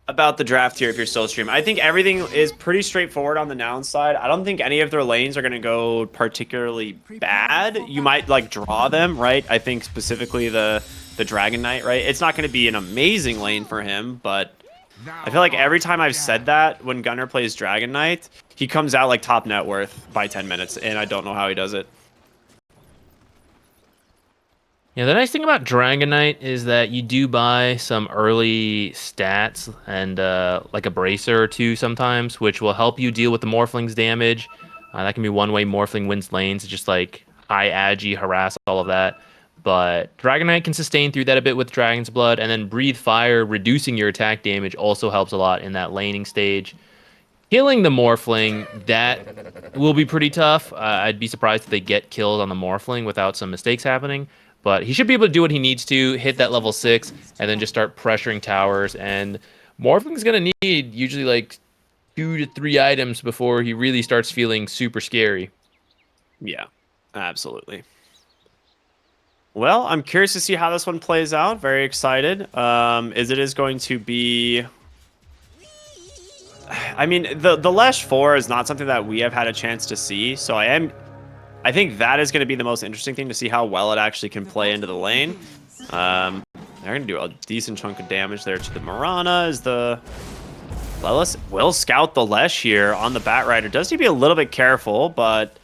about the draft here if you're SoSteam. I think everything is pretty straightforward on the noun side. I don't think any of their lanes are going to go particularly bad. You might like draw them, right? I think specifically the Dragon Knight, right? It's not going to be an amazing lane for him, but I feel like every time I've said that when Gunnar plays Dragon Knight, he comes out like top net worth by 10 minutes, and I don't know how he does it. Yeah, the nice thing about Dragon Knight is that you do buy some early stats and like a bracer or two sometimes, which will help you deal with the Morphling's damage. That can be one way Morphling wins lanes, just like high agi, harass, all of that. But Dragon Knight can sustain through that a bit with Dragon's Blood, and then Breathe Fire, reducing your attack damage, also helps a lot in that laning stage. Killing the Morphling, that will be pretty tough. I'd be surprised if they get killed on the Morphling without some mistakes happening. But he should be able to do what he needs to, hit that level 6, and then just start pressuring towers. And Morphling's going to need usually like 2 to 3 items before he really starts feeling super scary. Yeah, absolutely. Well, I'm curious to see how this one plays out. Very excited. It is going to be... I mean, the Lesh 4 is not something that we have had a chance to see, so I think that is going to be the most interesting thing to see how well it actually can play into the lane. They're going to do a decent chunk of damage there to the Mirana as the... Lelis will scout the Lesh here on the Batrider. Does need to be a little bit careful, but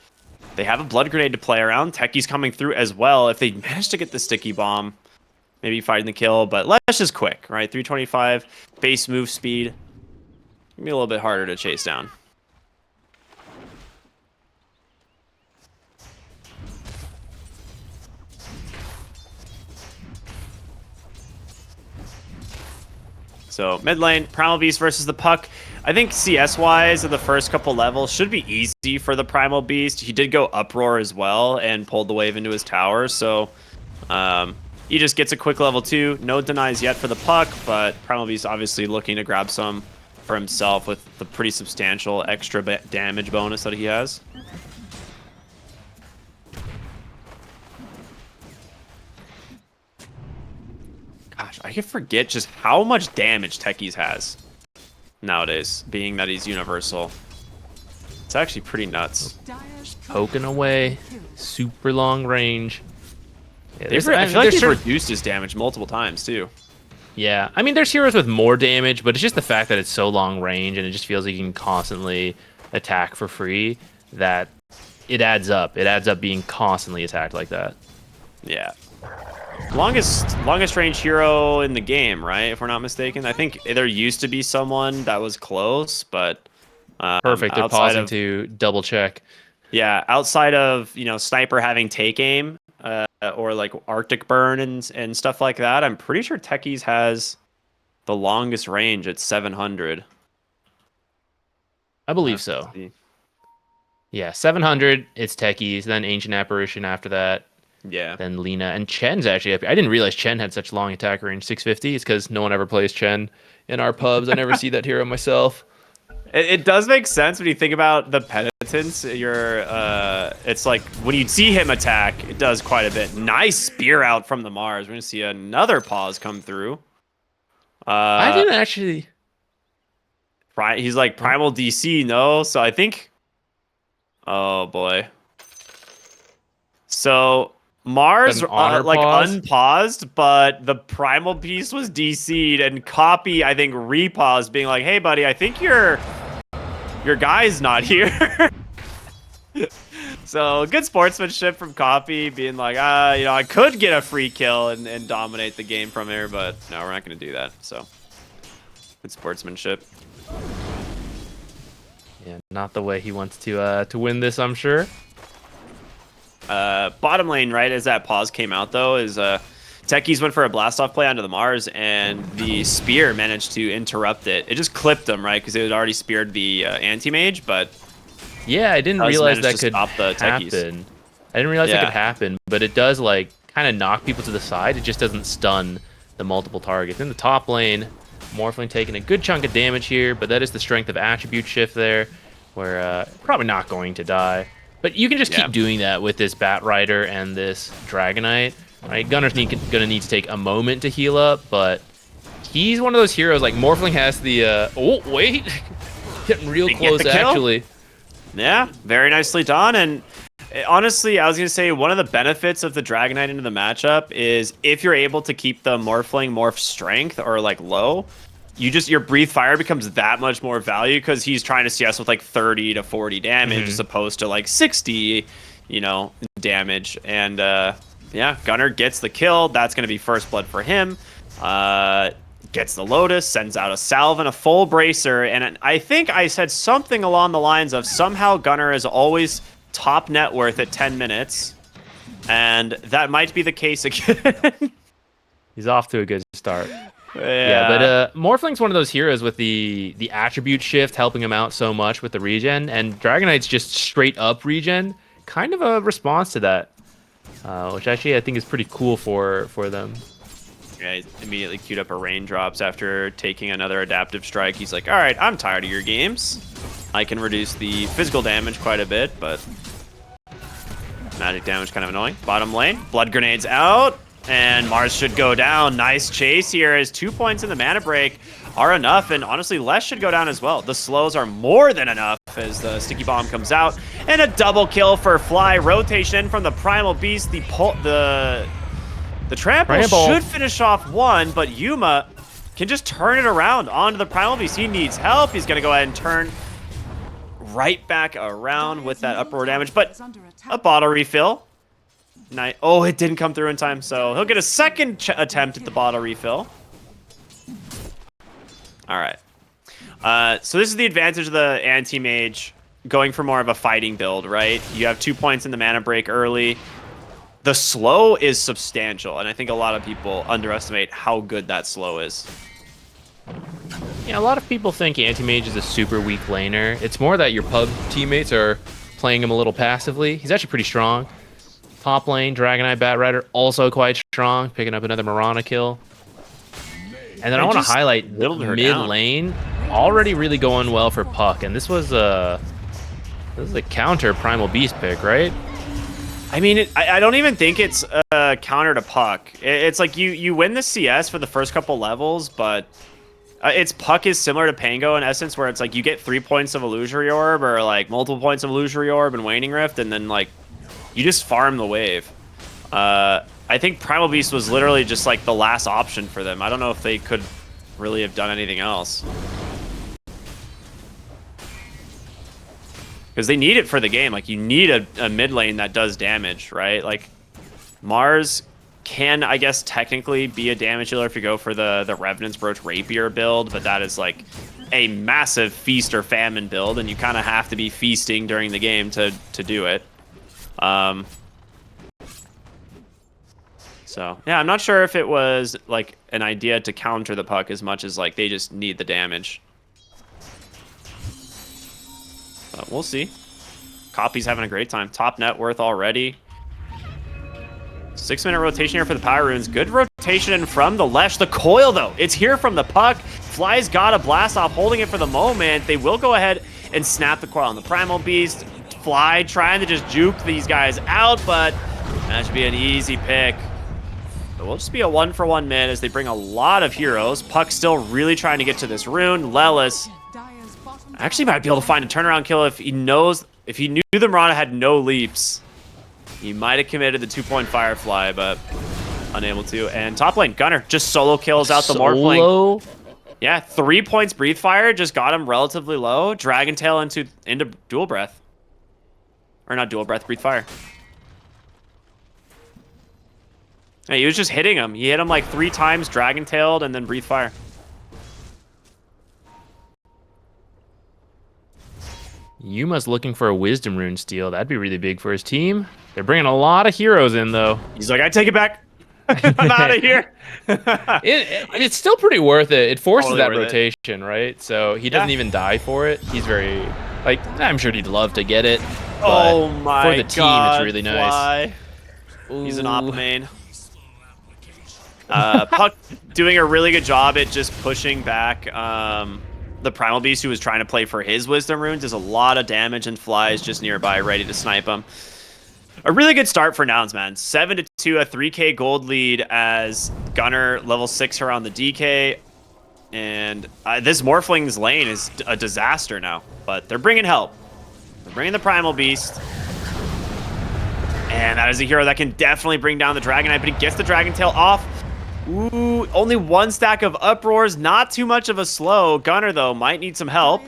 they have a Blood Grenade to play around. Techie's coming through as well. If they manage to get the Sticky Bomb, maybe fighting the kill, but Lesh is quick, right? 325 base move speed. Be a little bit harder to chase down. So mid lane, Primal Beast versus the Puck. I think CS-wise, the first couple levels should be easy for the Primal Beast. He did go Uproar as well and pulled the wave into his tower, so he just gets a quick level 2. No denies yet for the Puck, but Primal Beast obviously looking to grab some for himself with the pretty substantial extra damage bonus that he has. Gosh, I can forget just how much damage Techies has nowadays, being that he's universal. It's actually pretty nuts. Poking away, super long range. Yeah, I feel like they've reduced his damage multiple times, too. Yeah, I mean, there's heroes with more damage, but it's just the fact that it's so long range and it just feels like you can constantly attack for free that it adds up. It adds up being constantly attacked like that. Yeah. Longest range hero in the game, right? If we're not mistaken. I think there used to be someone that was close, but perfect. They're pausing to double check. Yeah, outside of, Sniper having take aim, or like Arctic Burn and stuff like that, I'm pretty sure Techies has the longest range at 700. I believe so. Yeah, 700, it's Techies, then Ancient Apparition after that. Yeah. Then Lina. And Chen's actually up here. I didn't realize Chen had such long attack range, 650. It's because no one ever plays Chen in our pubs. I never see that hero myself. It does make sense when you think about the penitence. It's like when you see him attack, it does quite a bit. Nice spear out from the Mars. We're gonna see another pause come through. I didn't actually. He's like primal DC, no? So I think. Oh boy. So Mars like unpaused, but the Primal Beast was DC'd, and Copy I think repaused, being like, "Hey, buddy, I think your guy's not here." So good sportsmanship from Copy, being like, I could get a free kill and dominate the game from here, but no, we're not going to do that. So good sportsmanship. Yeah, not the way he wants to win this, I'm sure. Bottom lane, right, as that pause came out, though, is Techies went for a blast-off play onto the Mars, and the spear managed to interrupt it. It just clipped him, right, because it had already speared the anti-mage, but... Yeah, I didn't realize that could stop the happen. Techies. I didn't realize that could happen, but it does, like, kind of knock people to the side. It just doesn't stun the multiple targets. In the top lane, Morphling taking a good chunk of damage here, but that is the strength of attribute shift there, where probably not going to die. But you can just keep doing that with this Batrider and this Dragonite. Right? Gunner's gonna need to take a moment to heal up, but he's one of those heroes. Like Morphling has the oh wait, getting real They get close the kill? actually. Yeah, very nicely done. And honestly, I was going to say one of the benefits of the Dragonite into the matchup is if you're able to keep the Morphling morph strength or like low, your Breathe Fire becomes that much more value because he's trying to CS with like 30 to 40 damage as opposed to like 60, damage. And yeah, Gunnar gets the kill. That's going to be first blood for him. Gets the Lotus, sends out a Salve and a full Bracer. And I think I said something along the lines of somehow Gunnar is always top net worth at 10 minutes. And that might be the case again. He's off to a good start. Yeah, but Morphling's one of those heroes with the attribute shift helping him out so much with the regen, and Dragonite's just straight up regen, kind of a response to that, which actually I think is pretty cool for them. Yeah, he immediately queued up a raindrops after taking another adaptive strike. He's like, all right, I'm tired of your games. I can reduce the physical damage quite a bit, but magic damage kind of annoying. Bottom lane, blood grenades out. And Mars should go down. Nice chase here as 2 points in the mana break are enough. And honestly, less should go down as well. The slows are more than enough as the sticky bomb comes out. And a double kill for Fly. Rotation in from the Primal Beast. The trample should finish off one, but Yuma can just turn it around onto the Primal Beast. He needs help. He's going to go ahead and turn right back around with that uproar damage. But a bottle refill. Nice. Oh, it didn't come through in time, so he'll get a second attempt at the bottle refill. All right. So this is the advantage of the anti-mage going for more of a fighting build, right? You have 2 points in the mana break early. The slow is substantial, and I think a lot of people underestimate how good that slow is. Yeah, a lot of people think anti-mage is a super weak laner. It's more that your pub teammates are playing him a little passively. He's actually pretty strong. Top lane, Dragonite, Batrider, also quite strong, picking up another Mirana kill. And then I want to highlight mid lane, already really going well for Puck. And this is a counter Primal Beast pick, right? I mean, I don't even think it's a counter to Puck. It's like you win the CS for the first couple levels, but its Puck is similar to Pango in essence, where it's like you get 3 points of Illusory Orb or like multiple points of Illusory Orb and Waning Rift, and then like you just farm the wave. I think Primal Beast was literally just like the last option for them. I don't know if they could really have done anything else. Because they need it for the game. Like, you need a mid lane that does damage, right? Like, Mars can, I guess, technically be a damage dealer if you go for the Revenant's Brooch Rapier build, but that is like a massive feast or famine build, and you kind of have to be feasting during the game to do it. So yeah, I'm not sure if it was like an idea to counter the Puck as much as like they just need the damage. But we'll see. Copy's having a great time. Top net worth already. 6 minute rotation here for the Power Runes. Good rotation from the Lesh. The coil though, it's here from the Puck. Fly's got a blast off, holding it for the moment. They will go ahead and snap the coil on the Primal Beast. Fly trying to just juke these guys out, but that should be an easy pick. It will just be a 1-for-1 mid as they bring a lot of heroes. Puck still really trying to get to this rune. Lelis actually might be able to find a turnaround kill if he knew the Mirana had no leaps. He might have committed the 2-point Firefly, but unable to. And top lane, Gunnar just solo kills out the Morphling. Yeah, 3 points Breathe Fire just got him relatively low. Dragon Tail into Dual Breath. Or not Dual Breath, Breathe Fire. Yeah, he was just hitting him. He hit him like 3 times, Dragon Tailed, and then Breathe Fire. Yuma's looking for a Wisdom Rune steal. That'd be really big for his team. They're bringing a lot of heroes in, though. He's like, I take it back. I'm out of here. It's still pretty worth it. It forces that rotation, right? So he doesn't even die for it. He's very, like, I'm sure he'd love to get it. But oh my for the team, God, it's really nice. He's an Oppa main. Puck doing a really good job at just pushing back the Primal Beast, who was trying to play for his Wisdom Runes. Does a lot of damage, and Fly's just nearby ready to snipe him. A really good start for Nouns, man. 7-2, a 3k gold lead as Gunnar level 6 her on the DK. And this Morphling's lane is a disaster now. But they're bringing help. They're bringing the Primal Beast. And that is a hero that can definitely bring down the Dragonite, but he gets the Dragon Tail off. Ooh, only one stack of Uproars, not too much of a slow. Gunner, though, might need some help.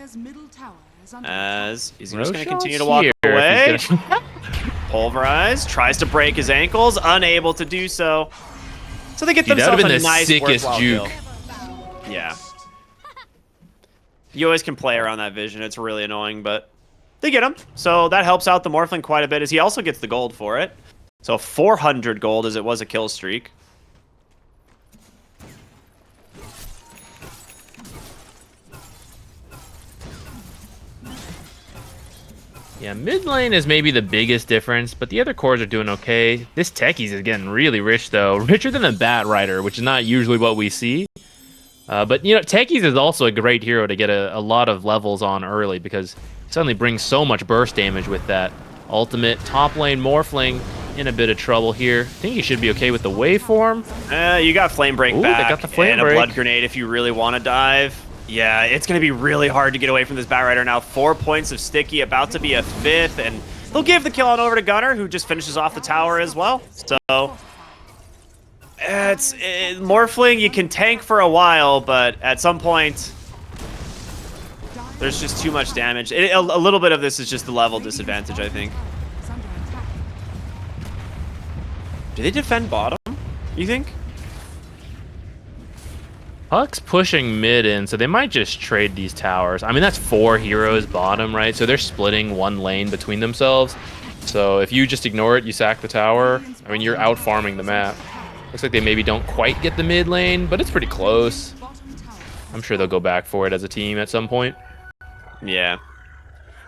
As is he just going to continue to walk away? Pulverize, tries to break his ankles, unable to do so. So they get themselves a nice worthwhile kill. Yeah. You always can play around that vision. It's really annoying, but they get him. So that helps out the Morphling quite a bit as he also gets the gold for it. So 400 gold as it was a kill streak. Yeah, mid lane is maybe the biggest difference, but the other cores are doing okay. This Techies is getting really rich, though. Richer than a Bat Rider, which is not usually what we see. But, you know, Techies is also a great hero to get a lot of levels on early because he suddenly brings so much burst damage with that ultimate. Top lane Morphling in a bit of trouble here. I think he should be okay with the waveform. You got Flame Break back they got the flame and break. A Blood Grenade if you really want to dive. Yeah, it's going to be really hard to get away from this Bat Rider now. 4 points of Sticky, about to be a 5th, and they'll give the kill on over to Gunner, who just finishes off the tower as well. So, Morphling, you can tank for a while, but at some point, there's just too much damage. A little bit of this is just the level disadvantage, I think. Do they defend bottom, you think? Puck's pushing mid in, so they might just trade these towers. I mean, that's 4 heroes bottom, right? So they're splitting one lane between themselves. So if you just ignore it, you sack the tower. I mean, you're out farming the map. Looks like they maybe don't quite get the mid lane, but it's pretty close. I'm sure they'll go back for it as a team at some point. Yeah.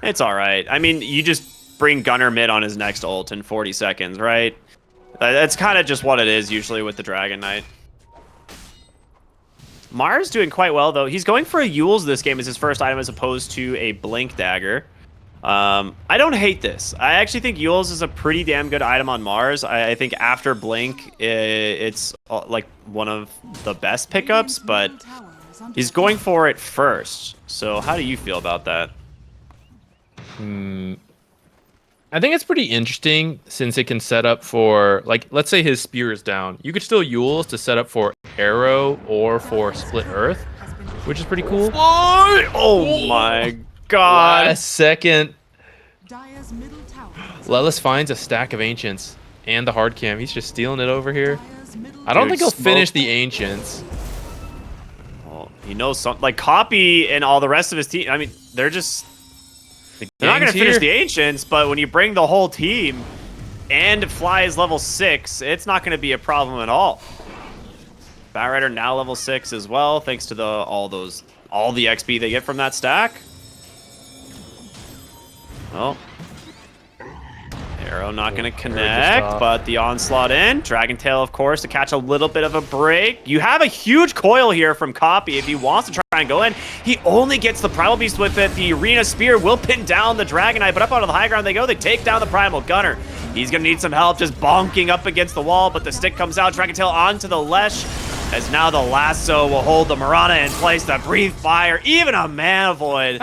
It's all right. I mean, you just bring Gunner mid on his next ult in 40 seconds, right? That's kind of just what it is usually with the Dragon Knight. Mars doing quite well, though. He's going for a Yules this game as his first item as opposed to a Blink Dagger. I don't hate this. I actually think Yules is a pretty damn good item on Mars. I think after Blink, it's like one of the best pickups, but he's going for it first. So how do you feel about that? I think it's pretty interesting since it can set up for, like, let's say his spear is down. You could still Yules to set up for arrow or for split earth, which is pretty cool. Oh my god. Last second. Lelis finds a stack of ancients and the hard cam. He's just stealing it over here. I don't think he'll finish the ancients. Well, he knows something. Like Copy and all the rest of his team, I mean, they're just... They're not going to finish the Ancients, but when you bring the whole team and Fly is level 6, it's not going to be a problem at all. Bat Rider now level 6 as well, thanks to all the XP they get from that stack. Well, Arrow not going to connect, but the onslaught in. Dragon Tail, of course, to catch a little bit of a break. You have a huge coil here from Copy if he wants to try and go in. He only gets the Primal Beast with it. The Arena Spear will pin down the Dragonite, but up onto the high ground they go. They take down the Primal Gunner. He's going to need some help just bonking up against the wall, but the stick comes out. Dragon Tail onto the Lesh, as now the lasso will hold the Mirana in place to breathe fire. Even a Mana Void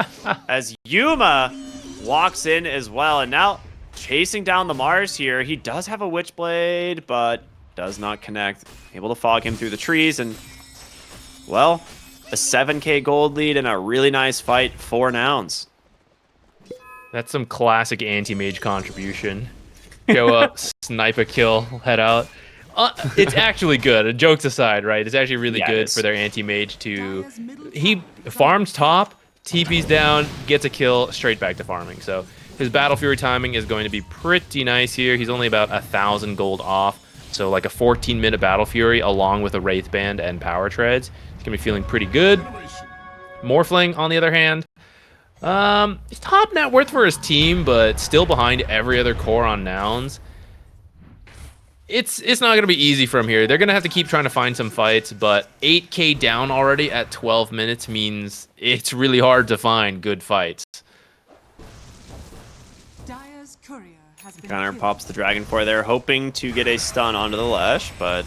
as Yuma walks in as well. And now chasing down the Mars here. He does have a Witchblade, but does not connect. Able to fog him through the trees, and, well, a 7k gold lead and a really nice fight for Nouns. That's some classic anti-mage contribution. Go up, snipe a kill, head out. It's actually good. Jokes aside, right? It's actually really good for their anti-mage to... He farms top, TP's down, gets a kill, straight back to farming. So his Battle Fury timing is going to be pretty nice here. He's only about 1,000 gold off. So like a 14-minute Battle Fury along with a Wraith Band and Power Treads. He's going to be feeling pretty good. Morphling, on the other hand, he's top net worth for his team, but still behind every other core on Nouns. It's not going to be easy from here. They're going to have to keep trying to find some fights, but 8k down already at 12 minutes means it's really hard to find good fights. Gunner pops the Dragon for there, hoping to get a stun onto the Lesh, but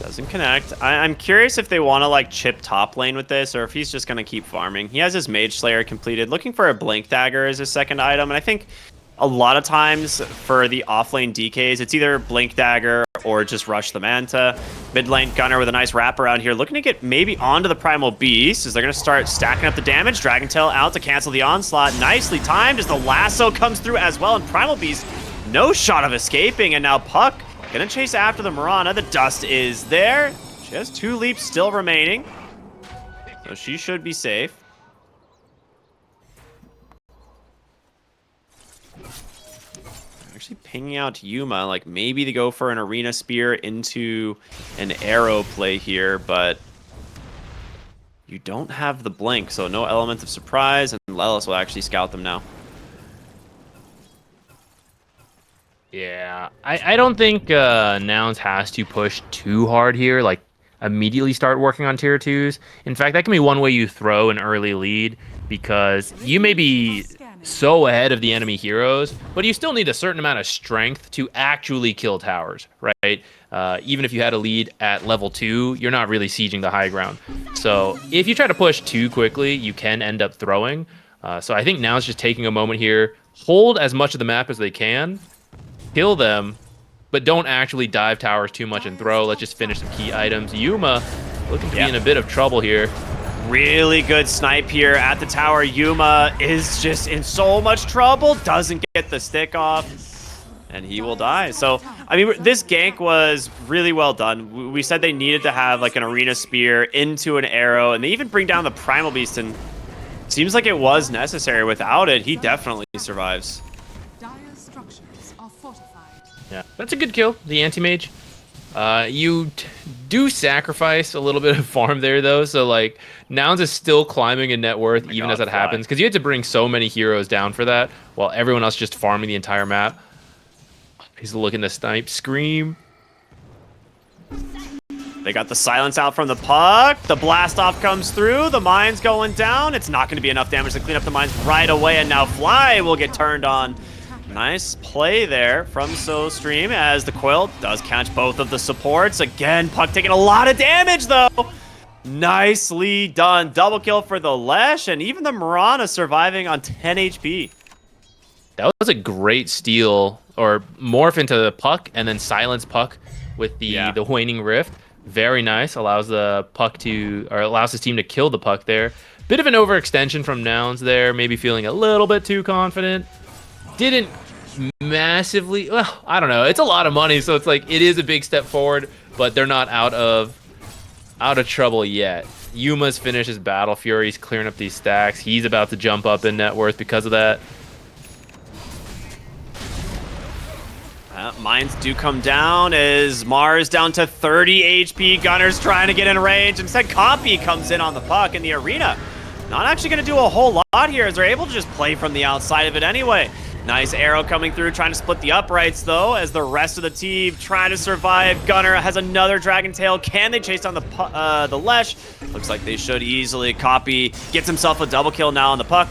Doesn't connect. I'm curious if they want to like chip top lane with this or if he's just going to keep farming. He has his Mage Slayer completed, looking for a Blink Dagger as his second item. And I think a lot of times for the offlane DKs, it's either Blink Dagger or just rush the Manta. Mid lane Gunner with a nice wrap around here, looking to get maybe onto the Primal Beast as they're going to start stacking up the damage. Dragon Tail out to cancel the onslaught. Nicely timed as the lasso comes through as well. And Primal Beast, no shot of escaping. And now Puck gonna chase after the Mirana. The dust is there. She has 2 leaps still remaining, so she should be safe. Actually pinging out Yuma, like maybe they go for an Arena Spear into an arrow play here, but you don't have the blink, so no element of surprise, and Lelis will actually scout them now. Yeah, I don't think Nouns has to push too hard here, like immediately start working on tier 2s. In fact, that can be one way you throw an early lead, because you may be so ahead of the enemy heroes, but you still need a certain amount of strength to actually kill towers, right? Even if you had a lead at level 2, you're not really sieging the high ground. So if you try to push too quickly, you can end up throwing. So I think Nouns just taking a moment here, hold as much of the map as they can, kill them, but don't actually dive towers too much and throw. Let's just finish some key items. Yuma looking to be in a bit of trouble here. Really good snipe here at the tower. Yuma is just in so much trouble. Doesn't get the stick off, and he will die. So, I mean, this gank was really well done. We said they needed to have like an Arena Spear into an arrow, and they even bring down the Primal Beast, and it seems like it was necessary. Without it, he definitely survives. Yeah, that's a good kill, the anti-mage. You do sacrifice a little bit of farm there, though, so, like, Nouns is still climbing in net worth even as that happens, because you had to bring so many heroes down for that, while everyone else just farming the entire map. He's looking to snipe, scream. They got the silence out from the Puck. The blast off comes through. The mine's going down. It's not going to be enough damage to clean up the mines right away, and now Fly will get turned on. Nice play there from SoSteam as the coil does catch both of the supports. Again, Puck taking a lot of damage, though. Nicely done. Double kill for the Lesh, and even the Mirana surviving on 10 HP. That was a great steal, or morph into the Puck and then silence Puck with the waning rift. Very nice. Allows the Puck to, or allows his team to kill the Puck there. Bit of an overextension from Nouns there, maybe feeling a little bit too confident. Didn't massively, well, I don't know. It's a lot of money, so it's like it is a big step forward, but they're not out of trouble yet. Yuma's finished his Battle Fury. He's clearing up these stacks. He's about to jump up in net worth because of that. Mines do come down as Mars down to 30 HP. Gunner's trying to get in range. Instead, Copy comes in on the Puck in the arena. Not actually going to do a whole lot here as they're able to just play from the outside of it anyway. Nice arrow coming through, trying to split the uprights, though, as the rest of the team trying to survive. Gunner has another Dragon Tail. Can they chase down the Lesh? Looks like they should easily. Copy gets himself a double kill now on the Puck.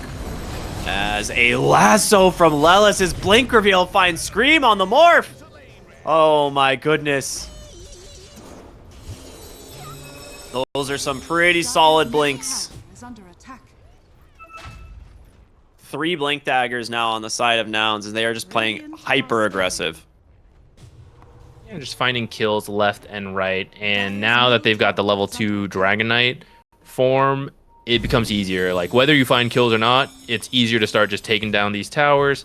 As a lasso from Lelis, his blink reveal finds Scream on the morph. Oh my goodness. Those are some pretty solid blinks. 3 blink daggers now on the side of Nouns, and they are just playing hyper aggressive. Yeah, just finding kills left and right, and now that they've got the level 2 Dragon Knight form, it becomes easier. Like, whether you find kills or not, it's easier to start just taking down these towers.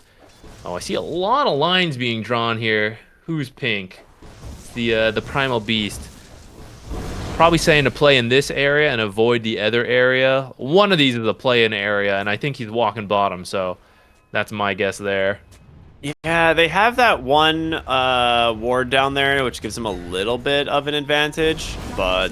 Oh, I see a lot of lines being drawn here. Who's pink? It's the Primal Beast. Probably saying to play in this area and avoid the other area. One of these is a play-in area, and I think he's walking bottom, so that's my guess there. Yeah, they have that one ward down there, which gives him a little bit of an advantage, but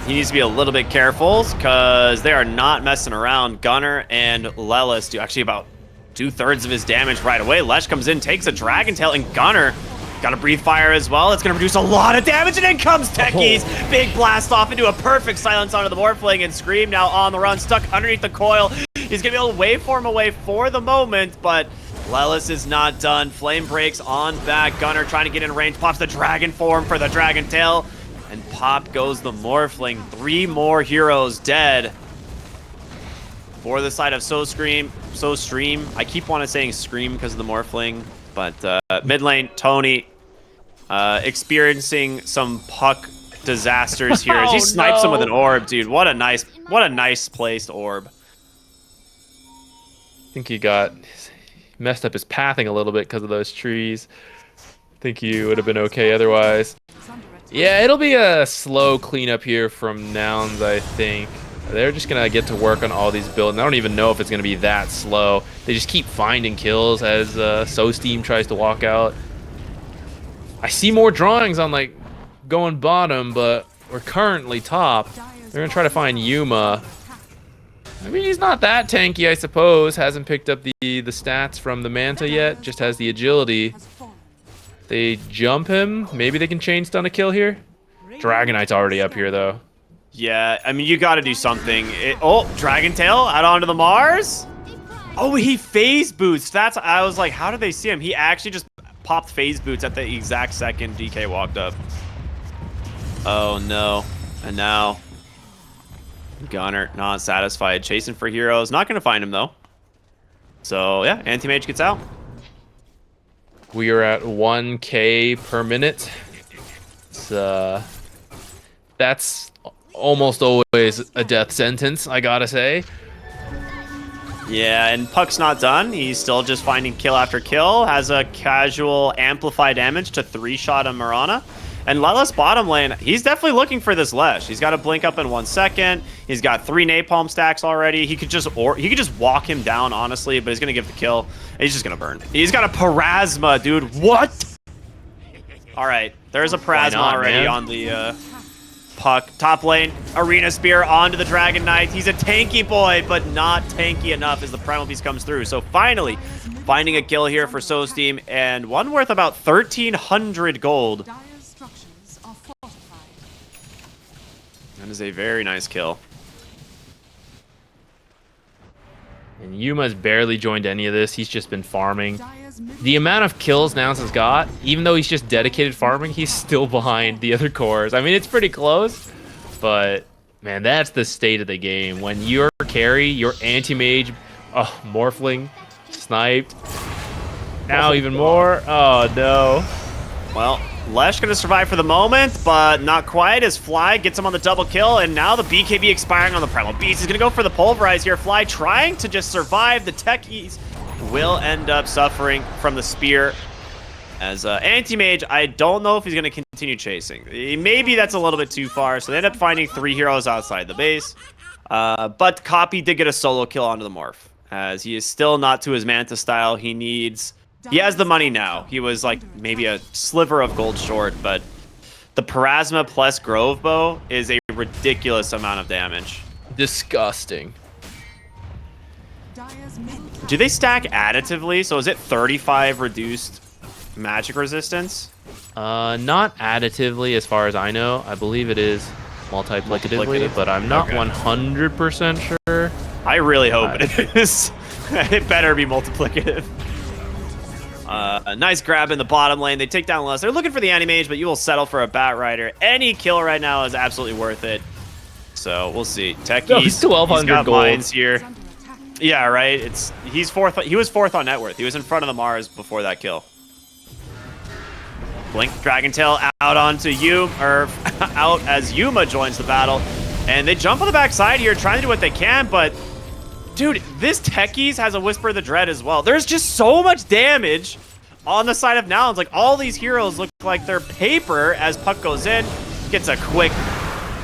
he needs to be a little bit careful because they are not messing around. Gunner and Lelis do actually about 2/3 of his damage right away. Lesh comes in, takes a Dragon Tail, and Gunner got a Breathe Fire as well. It's going to produce a lot of damage, and in comes Techies. Big blast off into a perfect silence onto the Morphling, and Scream now on the run, stuck underneath the coil. He's going to be able to waveform away for the moment, but Lelis is not done. Flame breaks on back. Gunner trying to get in range, pops the Dragon Form for the Dragon Tail, And pop goes the Morphling. 3 more heroes dead. For the side of SoStream. I keep wanting saying Scream because of the Morphling. But mid lane, Tony experiencing some puck disasters here as he snipes him with an orb, dude. What a nice placed orb. I think he messed up his pathing a little bit because of those trees. I think he would have been okay otherwise. Yeah, it'll be a slow cleanup here from Nouns, I think. They're just going to get to work on all these builds. And I don't even know if it's going to be that slow. They just keep finding kills as SoSteam tries to walk out. I see more drawings on, like, going bottom, but we're currently top. They're going to try to find Yuma. I mean, he's not that tanky, I suppose. Hasn't picked up the stats from the Manta yet. Just has the agility. They jump him. Maybe they can chain stun a kill here. Dragon Knight's already up here, though. Yeah, I mean, you got to do something. Dragon Tail out onto the Mars. Oh, he phase boots. I was like, how did they see him? He actually just popped phase boots at the exact second DK walked up. Oh, no. And now Gunner not satisfied. Chasing for heroes. Not going to find him, though. So, yeah, Anti-Mage gets out. We are at 1K per minute. That's almost always a death sentence, I gotta say. Yeah, and Puck's not done. He's still just finding kill after kill. Has a casual amplify damage to 3-shot on Mirana. And Lelis bottom lane, he's definitely looking for this Lesh. He's got a blink up in 1 second. He's got 3 napalm stacks already. He could just walk him down, honestly, but he's gonna give the kill. He's just gonna burn. He's got a Parasma, dude. What? All right, there's a Parasma already on the Puck. Top lane, Arena Spear onto the Dragon Knight. He's a tanky boy, but not tanky enough as the Primal Beast comes through. So finally, finding a kill here for SoSteam, and one worth about 1,300 gold. That is a very nice kill. And Yuma's barely joined any of this. He's just been farming. The amount of kills Nouns has got, even though he's just dedicated farming, he's still behind the other cores. I mean, it's pretty close, but man, that's the state of the game. When your carry, your anti-mage, Morphling, sniped. Now even more. Oh no. Well, Lesh gonna survive for the moment, but not quite as Fly gets him on the double kill, and now the BKB expiring on the Primal Beast. He's gonna go for the Pulverize here. Fly trying to just survive. The techies will end up suffering from the spear. As Anti-Mage, I don't know if he's gonna continue chasing. Maybe that's a little bit too far, so they end up finding 3 heroes outside the base. But Copy did get a solo kill onto the Morph, as he is still not to his Manta style. He has the money now. He was like maybe a sliver of gold short, but the Parasma plus Grove Bow is a ridiculous amount of damage. Disgusting. Do they stack additively? So is it 35 reduced magic resistance? Not additively as far as I know. I believe it is multiplicatively, but I'm not 100% sure. I really hope it is. It better be multiplicative. A nice grab in the bottom lane. They take down Less. They're looking for the Anti-Mage, but you will settle for a Bat Rider. Any kill right now is absolutely worth it. So we'll see. Techies, no, he's 1,200 gold mines here. Yeah, right. He was fourth on net worth. He was in front of the Mars before that kill. Blink Dragon Tail out onto out as Yuma joins the battle, and they jump on the backside here, trying to do what they can, but. Dude, this Techies has a Whisper of the Dread as well. There's just so much damage on the side of Nouns. Like, all these heroes look like they're paper as Puck goes in. Gets a quick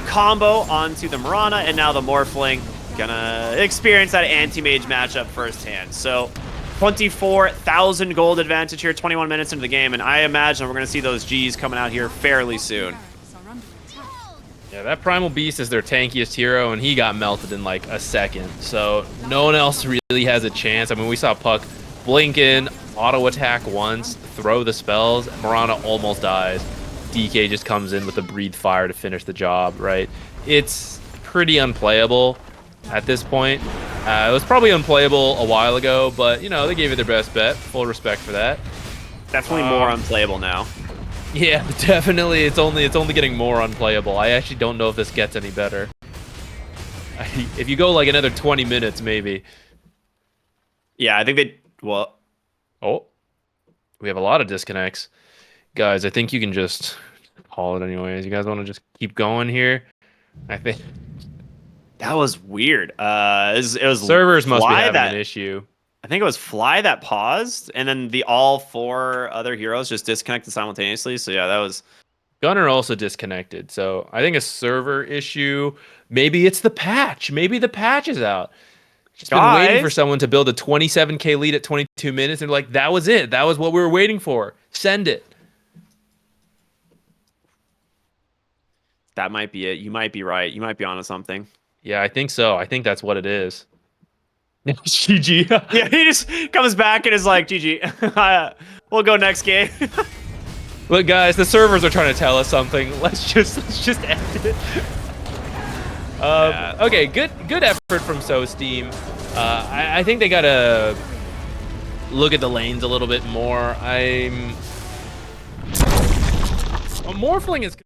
combo onto the Mirana, and now the Morphling gonna experience that Anti-Mage matchup firsthand. So, 24,000 gold advantage here, 21 minutes into the game, and I imagine we're gonna see those Gs coming out here fairly soon. Yeah, that Primal Beast is their tankiest hero, and he got melted in like a second. So no one else really has a chance. I mean, we saw Puck blink in, auto attack once, throw the spells. Mirana almost dies. DK just comes in with a Breathe Fire to finish the job, right? It's pretty unplayable at this point. It was probably unplayable a while ago, but, you know, they gave it their best bet. Full respect for that. Definitely more unplayable now. Yeah, definitely. It's only getting more unplayable. I actually don't know if this gets any better. If you go like another 20 minutes, maybe. Yeah, I think they. Well, Oh, we have a lot of disconnects, guys. I think you can just call it anyways. You guys want to just keep going here? I think that was weird. It was servers must be Fly having an that. issue. I think it was Fly that paused, and then the all 4 other heroes just disconnected simultaneously. So yeah, that was. Gunner also disconnected, so I think a server issue. Maybe it's the patch. Maybe the patch is out. Just been waiting for Guys, someone to build a 27k lead at 22 minutes, and like that was it. That was what we were waiting for. Send it. that might be it. You might be right. You might be onto something. Yeah, I think so. I think that's what it is. GG. Yeah, he just comes back and is like, GG. We'll go next game. Look, guys, the servers are trying to tell us something. Let's just end it. Yeah. Okay, good effort from SoSteam. I think they gotta look at the lanes a little bit more. A Morphling is